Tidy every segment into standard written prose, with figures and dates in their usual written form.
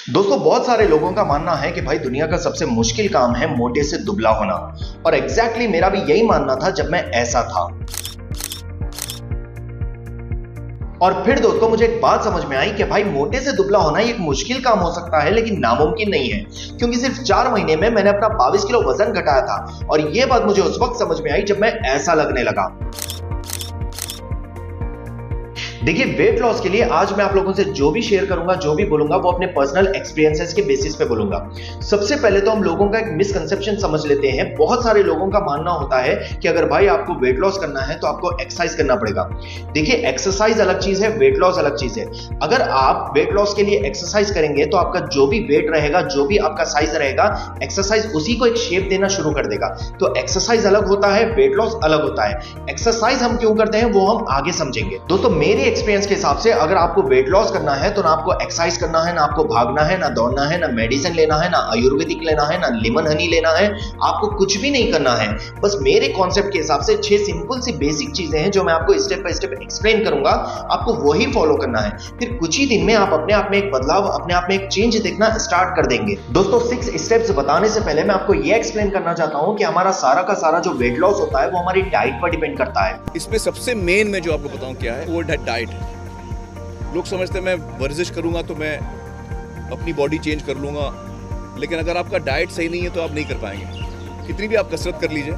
दोस्तों, बहुत सारे लोगों का मानना है कि भाई दुनिया का सबसे मुश्किल काम है मोटे से दुबला होना। और एग्जैक्टली मेरा भी यही मानना था जब मैं ऐसा था। और फिर दोस्तों मुझे एक बात समझ में आई कि भाई मोटे से दुबला होना एक मुश्किल काम हो सकता है लेकिन नामुमकिन नहीं है, क्योंकि सिर्फ 4 महीने में मैंने अपना 22 किलो वजन घटाया था। और यह बात मुझे उस वक्त समझ में आई जब मैं ऐसा लगने लगा। देखिए, वेट लॉस के लिए आज मैं आप लोगों से जो भी शेयर करूंगा, जो भी बोलूंगा, वो अपने पर्सनल एक्सपीरियंसेस के बेसिस पे बोलूंगा। सबसे पहले तो हम लोगों का एक मिसकंसेप्शन समझ लेते हैं। बहुत सारे लोगों का मानना होता है कि अगर भाई आपको वेट लॉस करना है तो आपको एक्सरसाइज करना पड़ेगा। देखिए, एक्सरसाइज अलग चीज है, वेट लॉस अलग चीज है। अगर आप वेट लॉस के लिए एक्सरसाइज करेंगे तो आपका जो भी वेट रहेगा, जो भी आपका साइज रहेगा, एक्सरसाइज उसी को एक शेप देना शुरू कर देगा। तो एक्सरसाइज अलग होता है, वेट लॉस अलग होता है। एक्सरसाइज हम क्यों करते हैं वो हम आगे समझेंगे। दोस्तों, मेरे एक्सपीरियंस के हिसाब से अगर आपको वेट लॉस करना है तो ना आपको एक्सरसाइज करना है, ना आपको भागना है, ना दौड़ना है, ना मेडिसिन लेना है, ना आयुर्वेदिक लेना है, ना लेमन हनी लेना है। आपको कुछ भी नहीं करना है। बस मेरे कॉन्सेप्ट के हिसाब से 6 सिंपल सी बेसिक चीजें हैं जो मैं आपको स्टेप बाय स्टेप एक्सप्लेन करूंगा। आपको वही फॉलो करना है। फिर कुछ ही दिन में आप अपने आप में एक बदलाव, अपने आप में एक चेंज देखना स्टार्ट कर देंगे। दोस्तों, 6 स्टेप्स बताने से पहले मैं आपको यह एक्सप्लेन करना चाहता हूं कि हमारा सारा का सारा जो वेट लॉस होता है वो हमारी डाइट पर डिपेंड करता है। इसमें सबसे मेन मैं जो आपको बताऊं क्या है, वो डाइट है। लोग समझते हैं मैं वर्जिश करूंगा तो मैं अपनी बॉडी चेंज कर लूंगा, लेकिन अगर आपका डाइट सही नहीं है तो आप नहीं कर पाएंगे। कितनी भी आप कसरत कर लीजिए,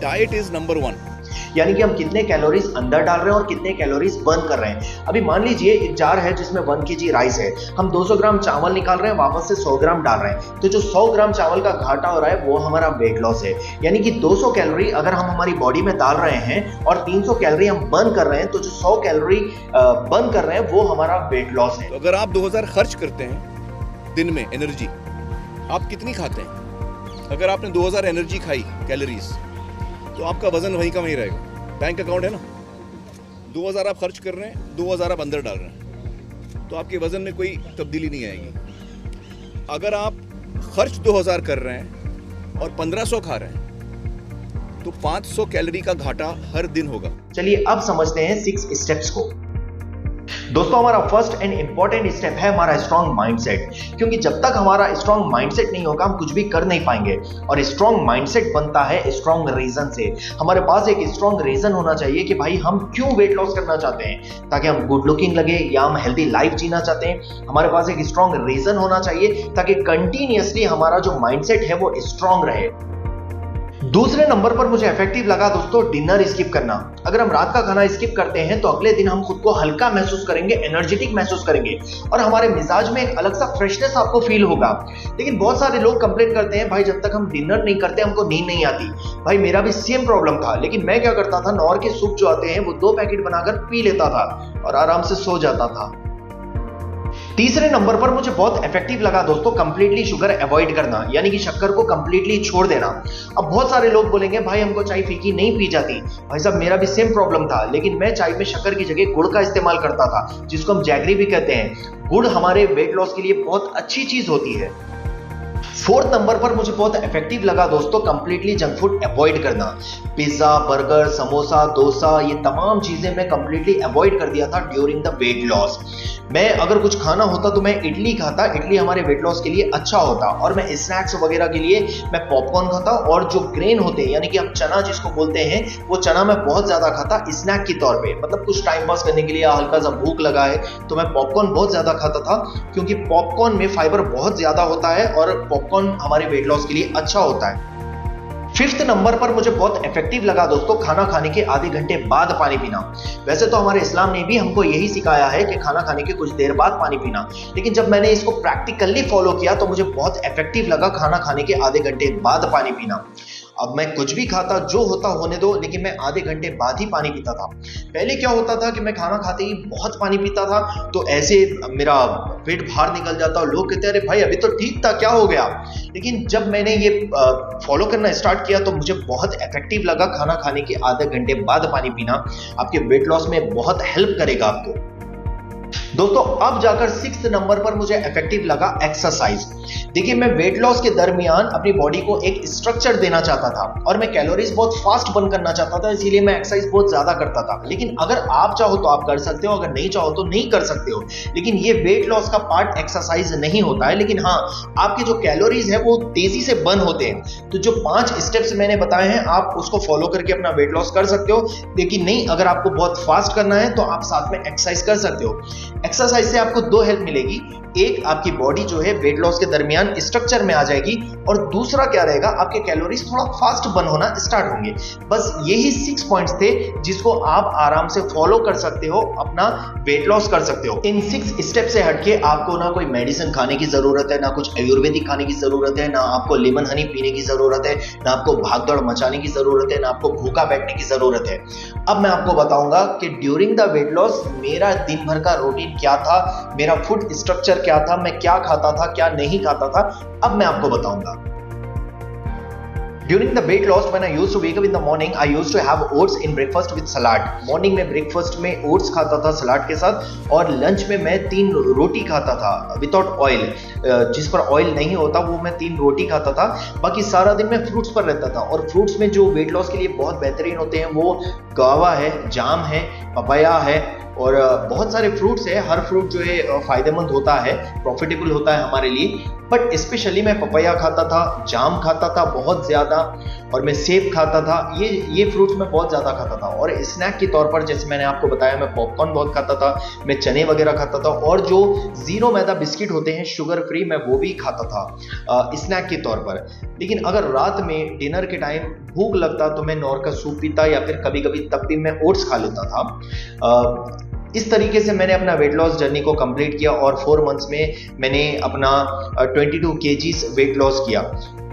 डाइट इज नंबर 1। यानी कि हम कितने कैलोरीज अंदर डाल रहे हैं और कितने कैलोरीज बर्न कर रहे हैं। अभी मान लीजिए एक जार है जिसमें 1 kg राइस है। हम 200 ग्राम चावल निकाल रहे हैं, वापस से 100 ग्राम डाल रहे हैं, तो जो 100 ग्राम चावल का घाटा हो रहा है वो हमारा वेट लॉस है। यानी कि 200 कैलोरी अगर हम हमारी बॉडी में डाल रहे हैं और 300 कैलोरी हम बर्न कर रहे हैं, तो जो 100 कैलोरी बर्न कर रहे हैं वो हमारा वेट लॉस है। तो अगर आप 2000 खर्च करते हैं दिन में एनर्जी, आप कितनी खाते हैं? अगर आपने 2000 एनर्जी खाई कैलोरीज, तो आपका वजन वहीं का वहीं रहेगा। बैंक अकाउंट है ना, 2000 आप खर्च कर रहे हैं, 2000 आप अंदर डाल रहे हैं, तो आपके वजन में कोई तब्दीली नहीं आएगी। अगर आप खर्च 2000 कर रहे हैं और 1500 खा रहे हैं, तो 500 कैलोरी का घाटा हर दिन होगा। चलिए अब समझते हैं 6 स्टेप्स को। दोस्तों, हमारा फर्स्ट एंड इंपॉर्टेंट स्टेप है हमारा स्ट्रॉन्ग माइंडसेट, क्योंकि जब तक हमारा स्ट्रॉन्ग माइंडसेट नहीं होगा हम कुछ भी कर नहीं पाएंगे। और स्ट्रॉन्ग माइंडसेट बनता है स्ट्रॉन्ग रीजन से। हमारे पास एक स्ट्रॉन्ग रीजन होना चाहिए कि भाई हम क्यों वेट लॉस करना चाहते हैं, ताकि हम गुड लुकिंग लगे या हम हेल्दी लाइफ जीना चाहते हैं। हमारे पास एक स्ट्रॉन्ग रीजन होना चाहिए ताकि कंटिन्यूअसली हमारा जो माइंडसेट है वो स्ट्रॉन्ग रहे। दूसरे नंबर पर मुझे इफेक्टिव लगा दोस्तों डिनर स्किप करना। अगर हम रात का खाना स्किप करते हैं तो अगले दिन हम खुद को हल्का महसूस करेंगे, एनर्जेटिक महसूस करेंगे और हमारे मिजाज में एक अलग सा फ्रेशनेस आपको फील होगा। लेकिन बहुत सारे लोग कंप्लेंट करते हैं, भाई जब तक हम डिनर नहीं करते हमको नींद नहीं आती। भाई मेरा भी सेम प्रॉब्लम था, लेकिन मैं क्या करता था, नौर के सूप जो आते हैं वो 2 पैकेट बनाकर पी लेता था और आराम से सो जाता था। तीसरे नंबर पर मुझे बहुत इफेक्टिव लगा दोस्तों कंप्लीटली शुगर अवॉइड करना, यानी कि शक्कर को कंप्लीटली छोड़ देना। अब बहुत सारे लोग बोलेंगे भाई हमको चाय फीकी नहीं पी जाती। भाई साहब मेरा भी सेम प्रॉब्लम था, लेकिन मैं चाय में शक्कर की जगह गुड़ का इस्तेमाल करता था, जिसको हम जैगरी भी कहते हैं। गुड़ हमारे वेट लॉस के लिए बहुत अच्छी चीज होती है। 4th नंबर पर मुझे बहुत इफेक्टिव लगा दोस्तों कंप्लीटली जंक फूड अवॉइड करना। पिज्जा, बर्गर, समोसा, डोसा, ये तमाम चीजें मैं कंप्लीटली अवॉइड कर दिया था ड्यूरिंग द वेट लॉस। मैं अगर कुछ खाना होता तो मैं इडली खाता। इडली हमारे वेट लॉस के लिए अच्छा होता। और मैं स्नैक्स वगैरह के लिए मैं पॉपकॉर्न खाता, और जो ग्रेन होते हैं यानी कि हम चना जिसको बोलते हैं, वो चना मैं बहुत ज्यादा खाता स्नैक के तौर पे। मतलब कुछ टाइम पास करने के लिए, हल्का सा भूख लगा है तो मैं पॉपकॉर्न बहुत ज्यादा खाता था, क्योंकि पॉपकॉर्न में फाइबर बहुत ज्यादा होता है और पॉपकॉर्न हमारे वेट लॉस के लिए अच्छा होता है। 5th नंबर पर मुझे बहुत इफेक्टिव लगा दोस्तों खाना खाने के आधे घंटे बाद पानी पीना। वैसे तो हमारे इस्लाम ने भी हमको यही सिखाया है कि खाना खाने के कुछ देर बाद पानी पीना, लेकिन जब मैंने इसको प्रैक्टिकली फॉलो किया तो मुझे बहुत इफेक्टिव लगा खाना खाने के आधे घंटे बाद पानी पीना। अब मैं कुछ भी खाता, जो होता होने दो, लेकिन मैं आधे घंटे बाद ही पानी पीता था। पहले क्या होता था कि मैं खाना खाते ही बहुत पानी पीता था, तो ऐसे मेरा पेट बाहर निकल जाता और लोग कहते हैं अरे भाई अभी तो ठीक था, क्या हो गया। लेकिन जब मैंने ये फॉलो करना स्टार्ट किया तो मुझे बहुत इफेक्टिव लगा खाना खाने के आधे घंटे बाद पानी पीना। आपके वेट लॉस में बहुत हेल्प करेगा आपको। दोस्तों अब जाकर 6th नंबर पर मुझे इफेक्टिव लगा एक्सरसाइज। देखिए मैं वेट लॉस के दरमियान अपनी बॉडी को एक स्ट्रक्चर देना चाहता था और मैं कैलोरीज बहुत फास्ट बर्न करना चाहता था, इसीलिए मैं एक्सरसाइज बहुत ज्यादा करता था। लेकिन अगर आप चाहो तो आप कर सकते हो, अगर नहीं चाहो तो नहीं कर सकते हो। लेकिन ये वेट लॉस का पार्ट एक्सरसाइज नहीं होता है, लेकिन हाँ आपके जो कैलोरीज है वो तेजी से बर्न होते हैं। तो जो 5 स्टेप्स मैंने बताए हैं आप उसको फॉलो करके अपना वेट लॉस कर सकते हो। लेकिन नहीं, अगर आपको बहुत फास्ट करना है तो आप साथ में एक्सरसाइज कर सकते हो। एक्सरसाइज से आपको 2 हेल्प मिलेगी, एक आपकी बॉडी जो है वेट लॉस के दरमियान स्ट्रक्चर में आ जाएगी और दूसरा क्या रहेगा, आपके कैलोरीज थोड़ा फास्ट बर्न होना स्टार्ट होंगे। बस यही 6 पॉइंट्स थे जिसको आप आराम से फॉलो कर सकते हो, अपना वेट लॉस कर सकते हो। इन 6 स्टेप से हटके आपको ना कोई मेडिसिन खाने की जरूरत है, ना कुछ आयुर्वेदिक खाने की जरूरत है, ना आपको लेमन हनी पीने की जरूरत है, ना आपको भागदौड़ मचाने की जरूरत है, ना आपको भूखा बैठने की जरूरत है। अब मैं आपको बताऊंगा कि ड्यूरिंग द वेट लॉस मेरा दिन भर का रूटीन क्या था, मेरा फूड स्ट्रक्चर क्या था, मैं क्या खाता था क्या नहीं खाता था, अब मैं आपको बताऊंगा। During the weight loss, when I used to wake up in the morning, I used to have oats in breakfast with salad. Morning में breakfast में oats खाता था सलाद के साथ, और लंच में मैं 3 रोटी खाता था विदाउट ऑयल। जिस पर ऑयल नहीं होता वो मैं 3 रोटी खाता था। बाकी सारा दिन मैं फ्रूट्स पर रहता था, और फ्रूट्स में जो वेट लॉस के लिए बहुत बेहतरीन होते हैं वो गावा है, जाम है, पपाया है, और बहुत सारे फ्रूट्स है। हर फ्रूट जो है फायदेमंद होता है, प्रॉफिटेबल होता है हमारे लिए। बट स्पेशली मैं पपाया खाता था, जाम खाता था बहुत ज़्यादा, और मैं सेब खाता था। ये फ्रूट्स मैं बहुत ज़्यादा खाता था। और स्नैक के तौर पर जैसे मैंने आपको बताया, मैं पॉपकॉर्न बहुत खाता था, मैं चने वगैरह खाता था, और जो 0 मैदा बिस्किट होते हैं शुगर फ्री, मैं वो भी खाता था स्नैक के तौर पर। लेकिन अगर रात में डिनर के टाइम भूख लगता तो मैं नौर का सूप पीता, या फिर कभी कभी तब भी मैं ओट्स खा लेता था। इस तरीके से मैंने अपना वेट लॉस जर्नी को कंप्लीट किया, और 4 मंथ्स में मैंने अपना 22 kgs वेट लॉस किया।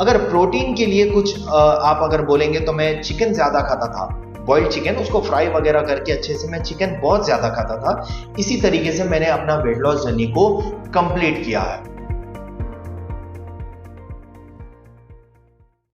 अगर प्रोटीन के लिए कुछ आप अगर बोलेंगे तो मैं चिकन ज़्यादा खाता था, बॉइल्ड चिकन, उसको फ्राई वगैरह करके अच्छे से मैं चिकन बहुत ज़्यादा खाता था। इसी तरीके से मैंने अपना वेट लॉस जर्नी को कंप्लीट किया है।